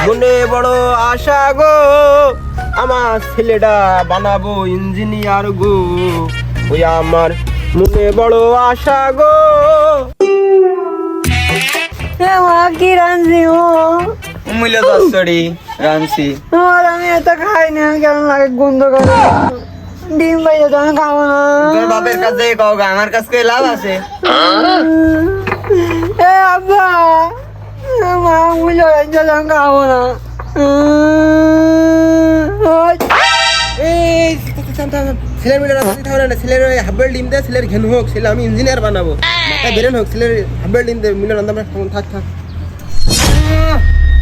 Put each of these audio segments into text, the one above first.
মনে বড় আশা গো, আমার ছেলেটা বানাবো ইঞ্জিনিয়ার গো, ওই আমার মনে বড় আশা গো। মা কি রাঁধছি মূল্য চচ্চড়ি রাঁধছি। আমি এত খাই না, কেমন লাগে গন্ধ করে। ডিম পাইলে তো আমি খাবো না। তোর বাপের কাছে কও গা, আমার কাছে লাভ আছে। এ আব্বা, মা মুলো চলে আমি খাবো না। ছেলের মিলে রাস্তা হবে না, ছেলের হাফেল ডিম দেয়, ছেলের ঘেন হোক, ছেলে আমি ইঞ্জিনিয়ার বানাবো, মাথা বেরেন হোক, ছেলের হাফেল ডিম দেয়, মিলে রান্না থাক থাক।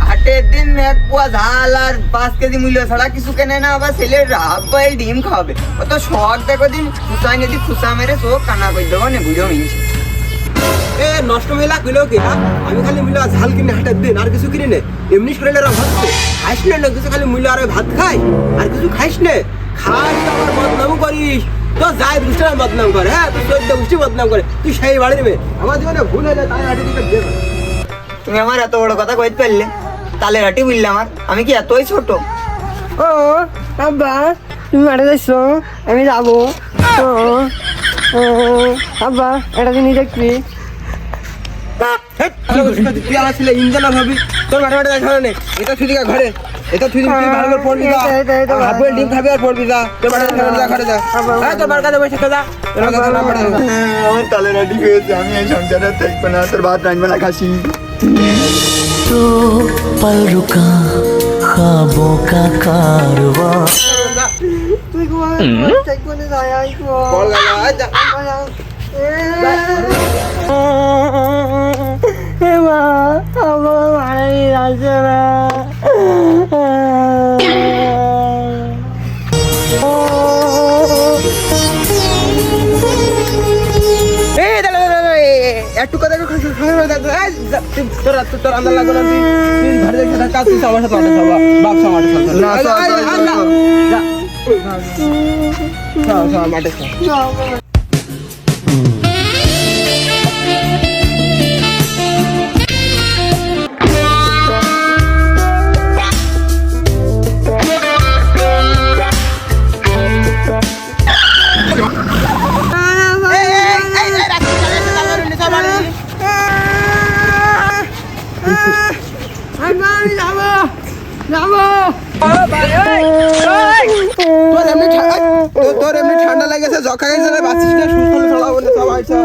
হাটের দিন এক পোয়া ঝাল আর 5 কেজি মূল্য ছাড়া কিছু কেনে না, আবার ছেলের হাফ ডিম খাবে। অত শখ দেখো দিন খুসাই নেদি খুসা মেরে চোখ কানা করে দেবো নে বুঝো মিনছে। এ নষ্ট মেলা কইলো কি না, আমি খালি মিলে ঝাল কিনে হাটের দিন আর কিছু কিনে নে, এমনি শরীরের অভাব খাইস না, লোক কিছু খালি মূল্য আর ভাত খাই আর কিছু খাইস নে, খাস আবার বদনাম করিস, তো যাই বুঝতে বদনাম করে, হ্যাঁ তুই 14 গোষ্ঠী বদনাম করে, তুই সেই বাড়ির মেয়ে, আমার জীবনে ভুল হয়ে যায়, তাই হাটে দিকে দিয়ে দাও। তুমি আমার এত বড় কথা কইতে পারলে, তালে হাটি বললে আমার, আমি কি এতই ছোট? ও আব্বা, তুমি মাঠে যাইছো, আমি যাবো। আব্বা এটা জিনিস দেখবি। তুই আমার ছেলে ইঞ্জিনিয়ার ভাবি, তোর মাঠে মাঠে দেখা নেই, এটা তুই দিকে ঘরে, এটা তুই তুই ভালো করে পড়বি যা, হাফেল ডিম খাবি আর পড়বি যা, তোর মাঠে যা ঘরে যা, হ্যাঁ তোর বাড়িতে বসে যা, তোর কাছে না পড়ে যা। আমার তালে হাটি হয়েছে, আমি এই সংসারে থাকবো না, তোর ভাত রাখবে না খাসি। तो पल रुका ख्वाबों का कारवां। তুই ঘুমাবে চেক করে যাই আইকো। বল গা যা। এ মা, আমার মারাই যাচ্ছে না। এই দাঁড়া একটু কথা তোর আন্দাজ লাগবে না, তুই ঘরে দেখে কাজ, তুই আমার সাথে বাপসা মাঠে মাঠে তোর এমনি ঠান্ডা লেগেছে, জখা গেছে, বাঁচিস না, সুস্থ হলে চলাবো না, সব আইসা